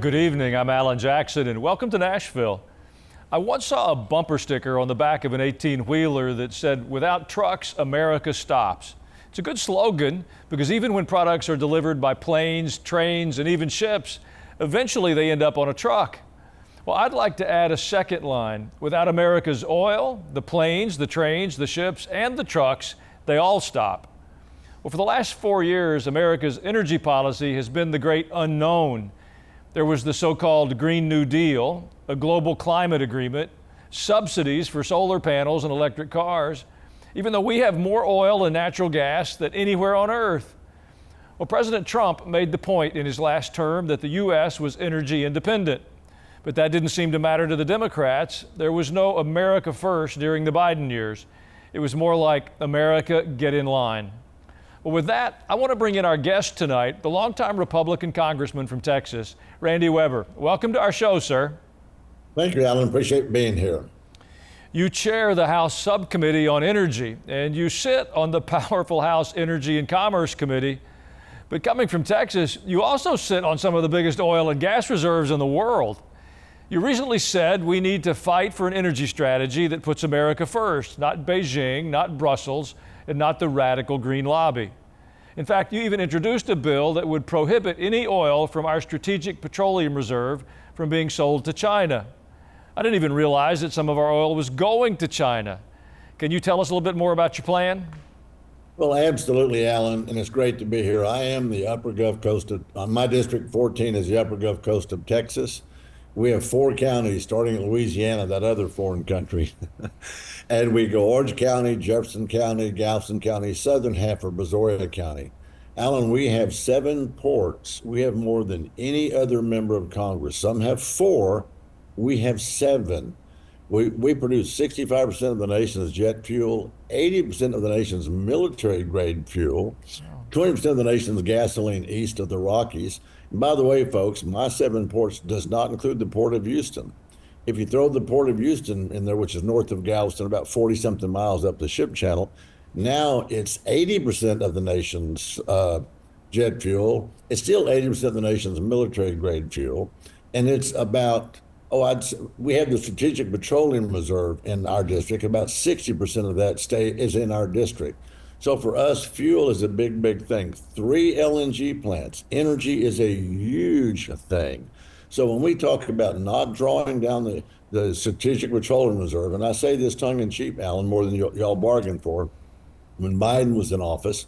good evening. I'm Alan Jackson, and welcome to Nashville. I once saw a bumper sticker on the back of an 18-wheeler that said, "Without trucks, America stops." It's a good slogan because even when products are delivered by planes, trains, and even ships, eventually they end up on a truck. Well, I'd like to add a second line. Without America's oil, the planes, the trains, the ships, and the trucks, they all stop. Well, for the last 4 years, America's energy policy has been the great unknown. There was the so-called Green New Deal, a global climate agreement, subsidies for solar panels and electric cars, even though we have more oil and natural gas than anywhere on Earth. Well, President Trump made the point in his last term that the U.S. was energy independent, but that didn't seem to matter to the Democrats. There was no America first during the Biden years. It was more like, America, get in line. Well, with that, I want to bring in our guest tonight, the longtime Republican congressman from Texas, Randy Weber. Welcome to our show, sir. Thank you, Alan. Appreciate being here. You chair the House Subcommittee on Energy, and you sit on the powerful House Energy and Commerce Committee. But coming from Texas, you also sit on some of the biggest oil and gas reserves in the world. You recently said we need to fight for an energy strategy that puts America first, not Beijing, not Brussels, and not the radical green lobby. In fact, you even introduced a bill that would prohibit any oil from our strategic petroleum reserve from being sold to China. I didn't even realize that some of our oil was going to China. Can you tell us a little bit more about your plan? Well, absolutely, Alan, and it's great to be here. I am the upper Gulf Coast of, my District 14 is the upper Gulf Coast of Texas. We have 4 counties, starting in Louisiana, that other foreign country. And we go Orange County, Jefferson County, Galveston County, southern half of Brazoria County. Alan, we have 7 ports. We have more than any other member of Congress. Some have 4, we have 7. We produce 65% of the nation's jet fuel, 80% of the nation's military-grade fuel, 20% of the nation's gasoline east of the Rockies. And by the way, folks, my 7 ports does not include the Port of Houston. If you throw the Port of Houston in there, which is north of Galveston, about 40-something miles up the ship channel, now it's 80% of the nation's jet fuel. It's still 80% of the nation's military-grade fuel. And it's about, we have the Strategic Petroleum Reserve in our district. About 60% of that is in our district. So for us, fuel is a big, big thing. 3 LNG plants. Energy is a huge thing. So when we talk about not drawing down the Strategic Petroleum Reserve, and I say this tongue in cheek, Alan, more than y'all bargained for, when Biden was in office,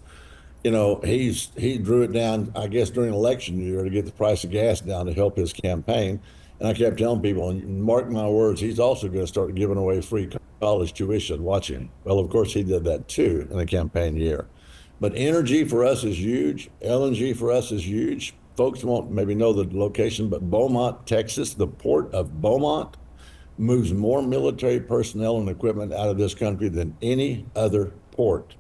you know, he drew it down, I guess, during election year to get the price of gas down to help his campaign. And I kept telling people, and mark my words, he's also going to start giving away free college tuition. Watch him. Well, of course, he did that too in the campaign year. But energy for us is huge. LNG for us is huge. Folks won't maybe know the location, but Beaumont, Texas, the port of Beaumont, moves more military personnel and equipment out of this country than any other port.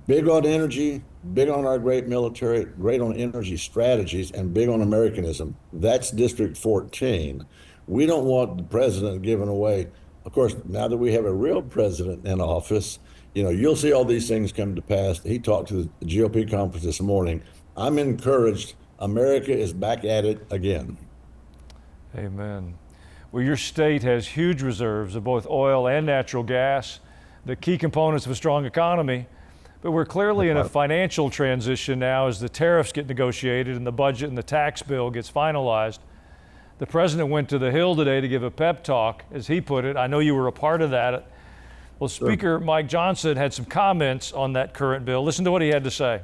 Big on energy, big on our great military, great on energy strategies, and big on Americanism. That's District 14. We don't want the president giving away. Of course, now that we have a real president in office, you know, you'll see all these things come to pass. He talked to the GOP conference this morning. I'm encouraged. America is back at it again. Amen. Well, your state has huge reserves of both oil and natural gas, the key components of a strong economy. But we're clearly in a financial transition now as the tariffs get negotiated and the budget and the tax bill gets finalized. The president went to the Hill today to give a pep talk, as he put it. I know you were a part of that. Well, Speaker Mike Johnson had some comments on that current bill. Listen to what he had to say.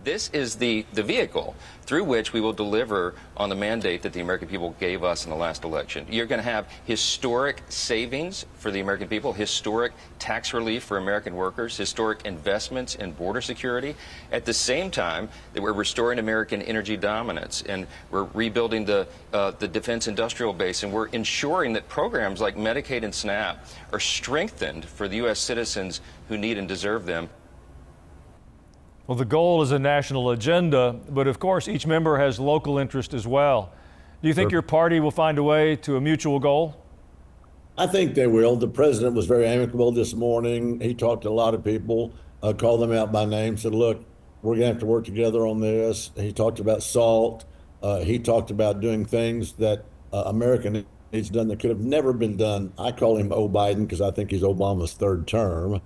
This is the vehicle through which we will deliver on the mandate that the American people gave us in the last election. You're going to have historic savings for the American people, historic tax relief for American workers, historic investments in border security, at the same time that we're restoring American energy dominance and we're rebuilding the defense industrial base, and we're ensuring that programs like Medicaid and SNAP are strengthened for the U.S. citizens who need and deserve them. Well, the goal is a national agenda, but of course, each member has local interest as well. Do you think your party will find a way to a mutual goal? I think they will. The president was very amicable this morning. He talked to a lot of people, called them out by name, said, look, we're going to have to work together on this. He talked about SALT. He talked about doing things that America needs done that could have never been done. I call him Biden because I think he's Obama's third term.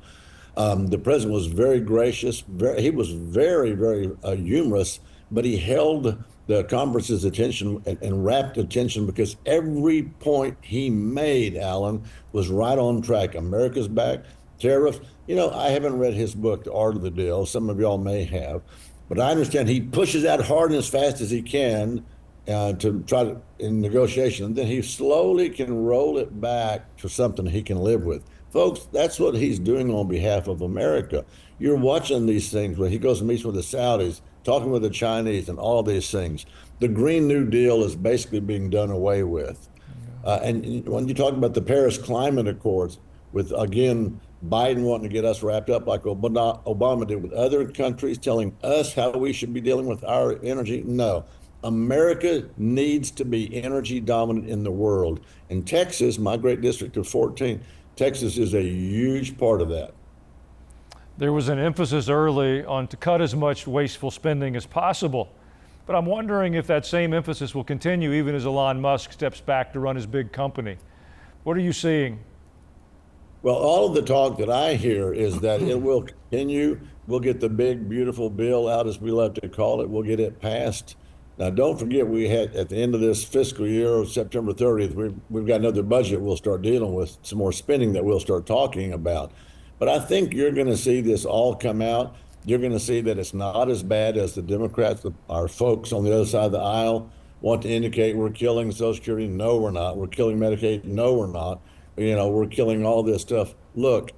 The president was very gracious. He was very humorous, but he held the conference's attention and rapt attention because every point he made, Alan, was right on track. America's back, tariffs. You know, I haven't read his book, The Art of the Deal. Some of y'all may have, but I understand he pushes out hard and as fast as he can to try to in negotiation, and then he slowly can roll it back to something he can live with. Folks, that's what he's doing on behalf of America. You're watching these things when he goes and meets with the Saudis, talking with the Chinese, and all these things. The Green New Deal is basically being done away with. And when you talk about the Paris Climate Accords, with again Biden wanting to get us wrapped up like Obama did with other countries, telling us how we should be dealing with our energy, no. America needs to be energy dominant in the world. And Texas, my great district of 14, Texas is a huge part of that. There was an emphasis early on to cut as much wasteful spending as possible. But I'm wondering if that same emphasis will continue even as Elon Musk steps back to run his big company. What are you seeing? Well, all of the talk that I hear is that it will continue. We'll get the big, beautiful bill out, as we love to call it. We'll get it passed. Now, don't forget, we had at the end of this fiscal year, September 30th, we've got another budget we'll start dealing with, some more spending that we'll start talking about. But I think you're going to see this all come out. You're going to see that it's not as bad as the Democrats, our folks on the other side of the aisle, want to indicate. We're killing Social Security. No, we're not. We're killing Medicaid. No, we're not. You know, we're killing all this stuff. Look,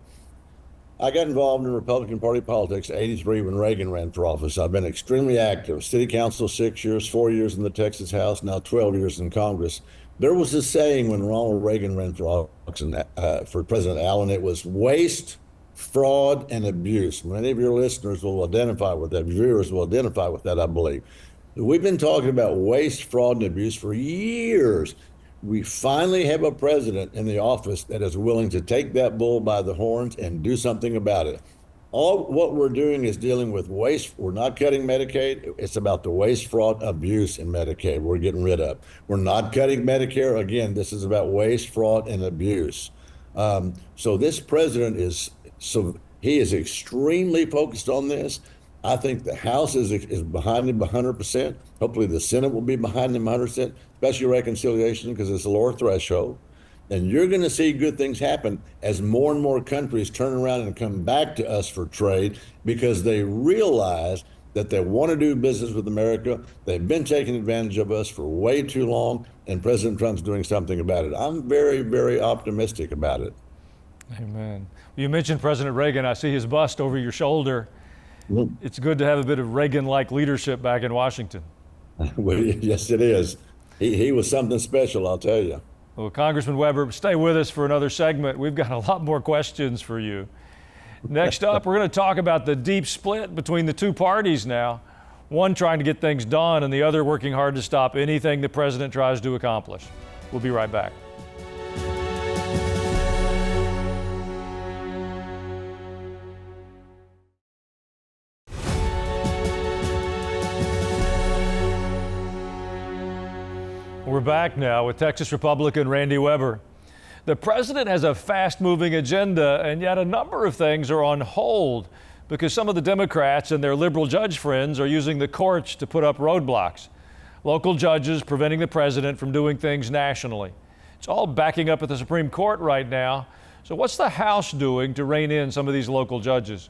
I got involved in Republican Party politics in '83 when Reagan ran for office. I've been extremely active. City council 6 years, 4 years in the Texas House, now 12 years in Congress. There was a saying when Ronald Reagan ran for office for President Allen, it was waste, fraud, and abuse. Many of your listeners will identify with that. Viewers will identify with that, I believe. We've been talking about waste, fraud, and abuse for years. We finally have a president in the office that is willing to take that bull by the horns and do something about it. All what we're doing is dealing with waste. We're not cutting Medicaid. It's about the waste, fraud, abuse in Medicaid we're getting rid of. We're not cutting Medicare. Again, this is about waste, fraud, and abuse. So this president he is extremely focused on this. I think the House is behind him 100%. Hopefully the Senate will be behind him 100%, especially reconciliation because it's a lower threshold. And you're going to see good things happen as more and more countries turn around and come back to us for trade because they realize that they want to do business with America. They've been taking advantage of us for way too long, and President Trump's doing something about it. I'm very optimistic about it. Amen. You mentioned President Reagan. I see his bust over your shoulder. It's good to have a bit of Reagan-like leadership back in Washington. Well, yes, it is. He was something special, I'll tell you. Well, Congressman Weber, stay with us for another segment. We've got a lot more questions for you. Next up, we're going to talk about the deep split between the two parties now. One trying to get things done and the other working hard to stop anything the president tries to accomplish. We'll be right back. We're back now with Texas Republican Randy Weber. The president has a fast-moving agenda, and yet a number of things are on hold because some of the Democrats and their liberal judge friends are using the courts to put up roadblocks. Local judges preventing the president from doing things nationally. It's all backing up at the Supreme Court right now. So what's the House doing to rein in some of these local judges?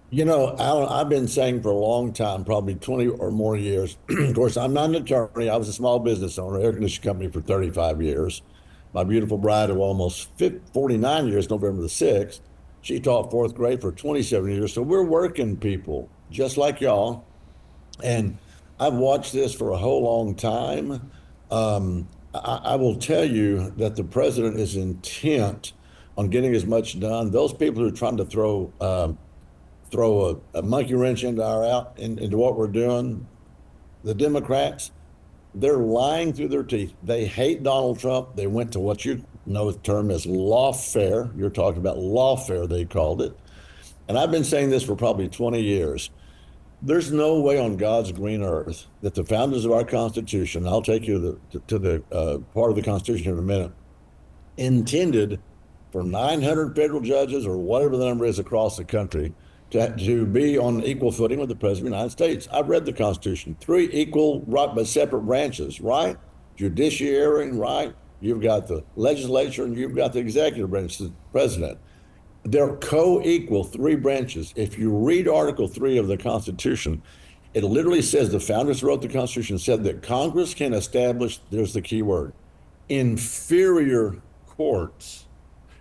You know, Alan, I've been saying for a long time, probably 20 or more years. Of course, I'm not an attorney. I was a small business owner, air conditioning company for 35 years. My beautiful bride of almost 49 years, November the 6th, she taught fourth grade for 27 years. So we're working people just like y'all. And I've watched this for a whole long time. I will tell you that the president is intent on getting as much done. Those people who are trying to throw a monkey wrench into what we're doing, the Democrats, they're lying through their teeth. They hate Donald Trump. They went to what you know the term as lawfare. You're talking about lawfare, they called it. And I've been saying this for probably 20 years. There's no way on God's green earth that the founders of our Constitution, I'll take you to the part of the Constitution in a minute, intended for 900 federal judges or whatever the number is across the country to be on equal footing with the President of the United States. I've read the Constitution. 3 equal, right, but separate branches, right? Judiciary, right? You've got the legislature and you've got the executive branch, the president. They're co-equal, 3 branches. If you read Article 3 of the Constitution, it literally says the founders who wrote the Constitution said that Congress can establish, there's the key word, inferior courts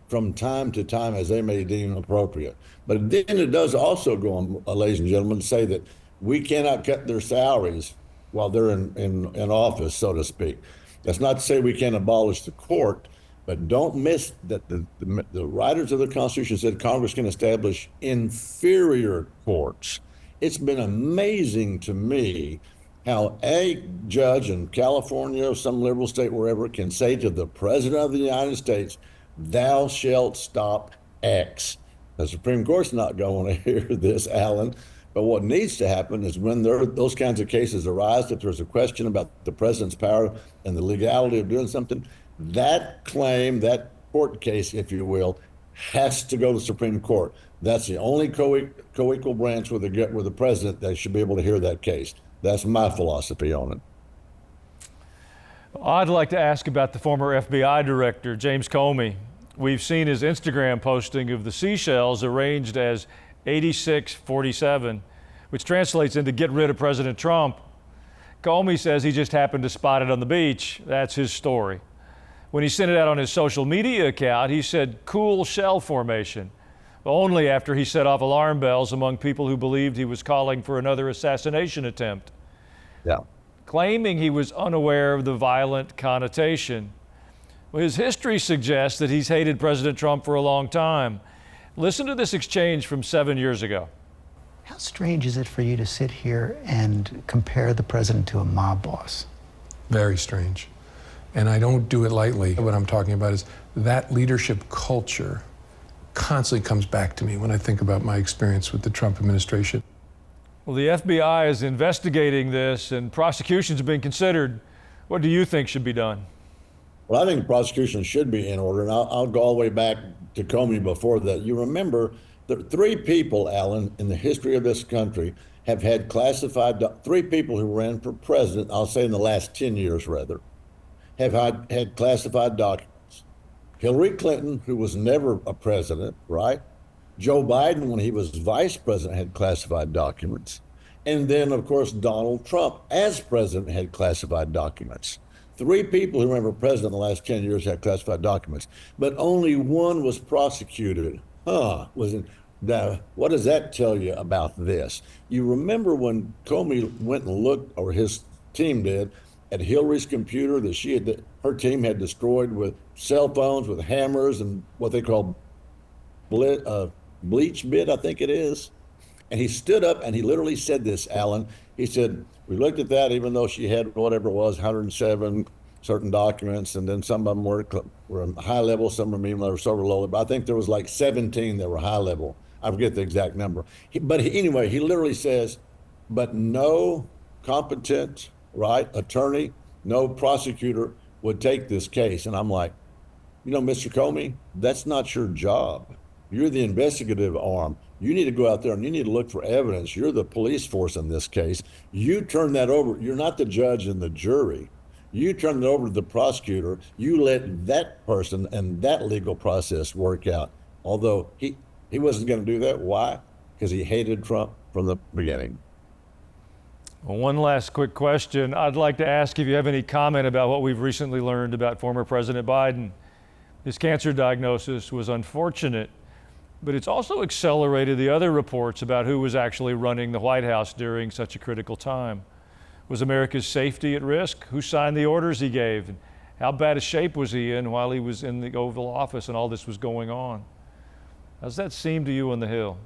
from time to time as they may deem appropriate. But then it does also go on, ladies and gentlemen, to say that we cannot cut their salaries while they're in office, so to speak. That's not to say we can't abolish the court, but don't miss that the writers of the Constitution said Congress can establish inferior courts. It's been amazing to me how a judge in California or some liberal state, wherever, can say to the President of the United States, thou shalt stop X. The Supreme Court's not going to hear this, Alan. But what needs to happen is when those kinds of cases arise, if there's a question about the president's power and the legality of doing something, that claim, that court case, if you will, has to go to the Supreme Court. That's the only co-equal branch with the president that should be able to hear that case. That's my philosophy on it. I'd like to ask about the former FBI director, James Comey. We've seen his Instagram posting of the seashells arranged as 8647, which translates into get rid of President Trump. Comey says he just happened to spot it on the beach. That's his story. When he sent it out on his social media account, he said cool shell formation, only after he set off alarm bells among people who believed he was calling for another assassination attempt. Yeah. Claiming he was unaware of the violent connotation. Well, his history suggests that he's hated President Trump for a long time. Listen to this exchange from 7 years ago. How strange is it for you to sit here and compare the president to a mob boss? Very strange. And I don't do it lightly. What I'm talking about is that leadership culture constantly comes back to me when I think about my experience with the Trump administration. Well, the FBI is investigating this and prosecutions are being considered. What do you think should be done? Well, I think the prosecution should be in order, and I'll go all the way back to Comey before that. You remember that 3 people, Alan, in the history of this country have had classified, 3 people who ran for president, I'll say in the last 10 years rather, have had classified documents. Hillary Clinton, who was never a president, right? Joe Biden, when he was vice president, had classified documents. And then, of course, Donald Trump, as president, had classified documents. 3 people who ran for president in the last 10 years had classified documents, but only 1 was prosecuted. What does that tell you about this? You remember when Comey went and looked, or his team did, at Hillary's computer that her team had destroyed with cell phones, with hammers, and what they call bleach bit, I think it is. And he stood up and he literally said this, Alan. He said, we looked at that, even though she had whatever it was, 107 certain documents, and then some of them were high level, some were medium level, some were low level. But I think there was like 17 that were high level. I forget the exact number. Anyway, he literally says, but no competent, attorney, no prosecutor would take this case. And I'm like, Mr. Comey, that's not your job. You're the investigative arm. You need to go out there and you need to look for evidence. You're the police force in this case. You turn that over. You're not the judge and the jury. You turn it over to the prosecutor. You let that person and that legal process work out. Although he wasn't going to do that. Why? Because he hated Trump from the beginning. Well, one last quick question. I'd like to ask if you have any comment about what we've recently learned about former President Biden. His cancer diagnosis was unfortunate, but it's also accelerated the other reports about who was actually running the White House during such a critical time. Was America's safety at risk? Who signed the orders he gave? And how bad a shape was he in while he was in the Oval Office and all this was going on? How does that seem to you on the Hill?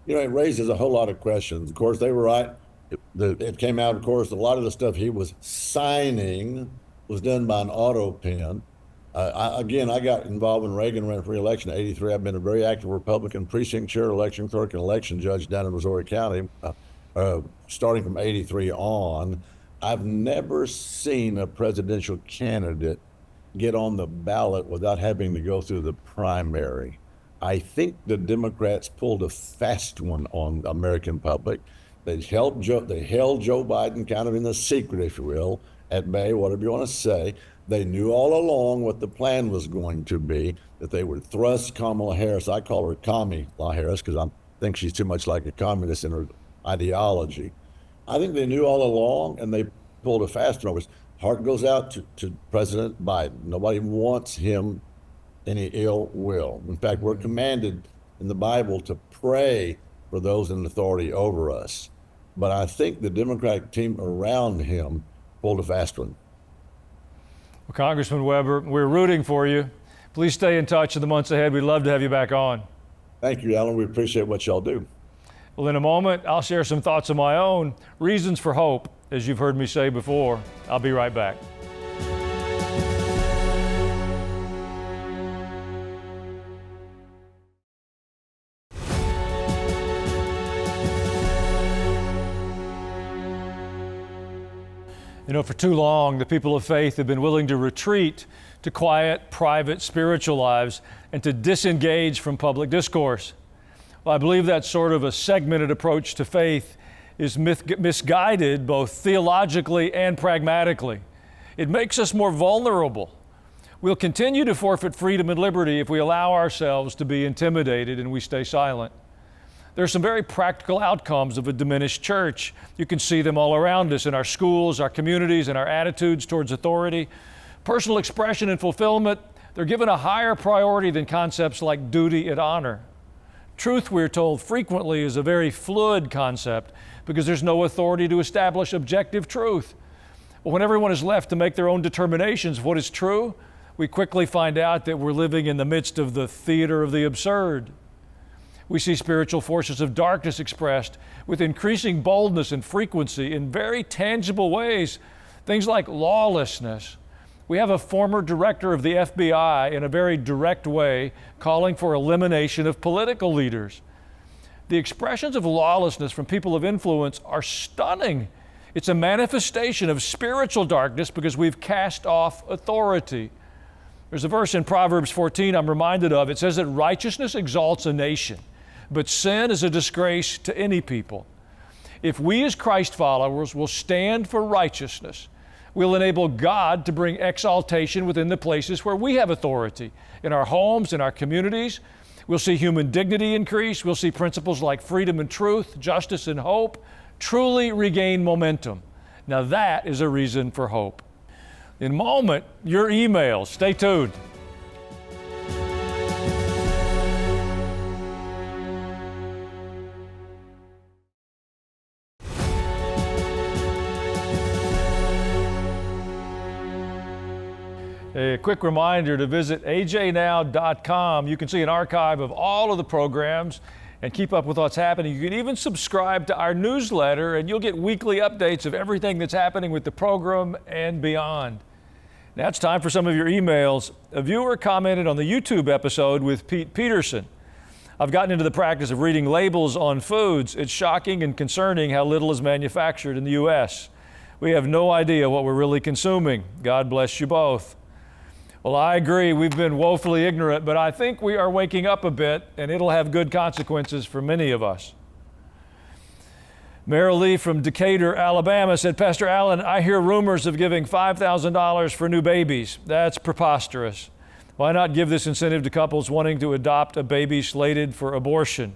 It raises a whole lot of questions. Of course, they were right. It came out, of course, a lot of the stuff he was signing was done by an auto pen. I got involved when Reagan ran for re-election in '83. I've been a very active Republican precinct chair, election clerk, and election judge down in Missouri County. starting from 83 on, I've never seen a presidential candidate get on the ballot without having to go through the primary. I think the Democrats pulled a fast one on the American public. They held Joe Biden kind of in the secret, if you will, at bay, whatever you want to say. They knew all along what the plan was going to be, that they would thrust Kamala Harris. I call her Kamala Harris because I think she's too much like a communist in her ideology. I think they knew all along, and they pulled a fast one. Heart goes out to President Biden. Nobody wants him any ill will. In fact, we're commanded in the Bible to pray for those in authority over us. But I think the Democratic team around him pulled a fast one. Well, Congressman Weber, we're rooting for you. Please stay in touch in the months ahead. We'd love to have you back on. Thank you, Alan. We appreciate what y'all do. Well, in a moment, I'll share some thoughts of my own, reasons for hope, as you've heard me say before. I'll be right back. You know, for too long, the people of faith have been willing to retreat to quiet, private, spiritual lives and to disengage from public discourse. Well, I believe that sort of a segmented approach to faith is misguided both theologically and pragmatically. It makes us more vulnerable. We'll continue to forfeit freedom and liberty if we allow ourselves to be intimidated and we stay silent. There are some very practical outcomes of a diminished church. You can see them all around us in our schools, our communities, and our attitudes towards authority. Personal expression and fulfillment, they're given a higher priority than concepts like duty and honor. Truth, we're told frequently, is a very fluid concept because there's no authority to establish objective truth. But when everyone is left to make their own determinations of what is true, we quickly find out that we're living in the midst of the theater of the absurd. We see spiritual forces of darkness expressed with increasing boldness and frequency in very tangible ways, things like lawlessness. We have a former director of the FBI in a very direct way calling for elimination of political leaders. The expressions of lawlessness from people of influence are stunning. It's a manifestation of spiritual darkness because we've cast off authority. There's a verse in Proverbs 14 I'm reminded of. It says that righteousness exalts a nation, but sin is a disgrace to any people. If we as Christ followers will stand for righteousness, we'll enable God to bring exaltation within the places where we have authority. In our homes, in our communities, we'll see human dignity increase. We'll see principles like freedom and truth, justice and hope truly regain momentum. Now that is a reason for hope. In a moment, your emails. Stay tuned. A quick reminder to visit ajnow.com. You can see an archive of all of the programs and keep up with what's happening. You can even subscribe to our newsletter and you'll get weekly updates of everything that's happening with the program and beyond. Now it's time for some of your emails. A viewer commented on the YouTube episode with Pete Peterson. I've gotten into the practice of reading labels on foods. It's shocking and concerning how little is manufactured in the U.S. We have no idea what we're really consuming. God bless you both. Well, I agree. We've been woefully ignorant, but I think we are waking up a bit, and it'll have good consequences for many of us. Merrill Lee from Decatur, Alabama said, Pastor Allen, I hear rumors of giving $5,000 for new babies. That's preposterous. Why not give this incentive to couples wanting to adopt a baby slated for abortion?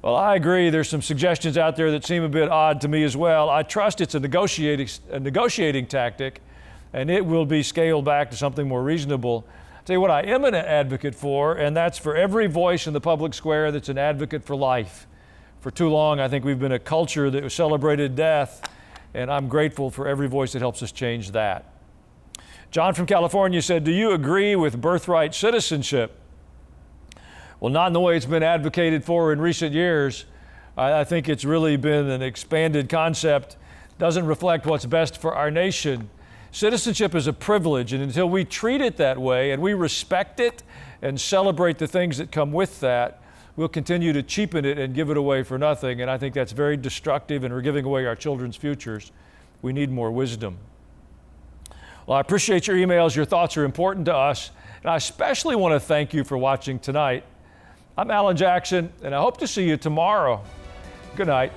Well, I agree. There's some suggestions out there that seem a bit odd to me as well. I trust it's a negotiating tactic, and it will be scaled back to something more reasonable. I'll tell you what I am an advocate for, and that's for every voice in the public square that's an advocate for life. For too long, I think we've been a culture that celebrated death, and I'm grateful for every voice that helps us change that. John from California said, do you agree with birthright citizenship? Well, not in the way it's been advocated for in recent years. I think it's really been an expanded concept, doesn't reflect what's best for our nation. Citizenship is a privilege, and until we treat it that way and we respect it and celebrate the things that come with that, we'll continue to cheapen it and give it away for nothing. And I think that's very destructive, and we're giving away our children's futures. We need more wisdom. Well, I appreciate your emails. Your thoughts are important to us. And I especially want to thank you for watching tonight. I'm Alan Jackson, and I hope to see you tomorrow. Good night.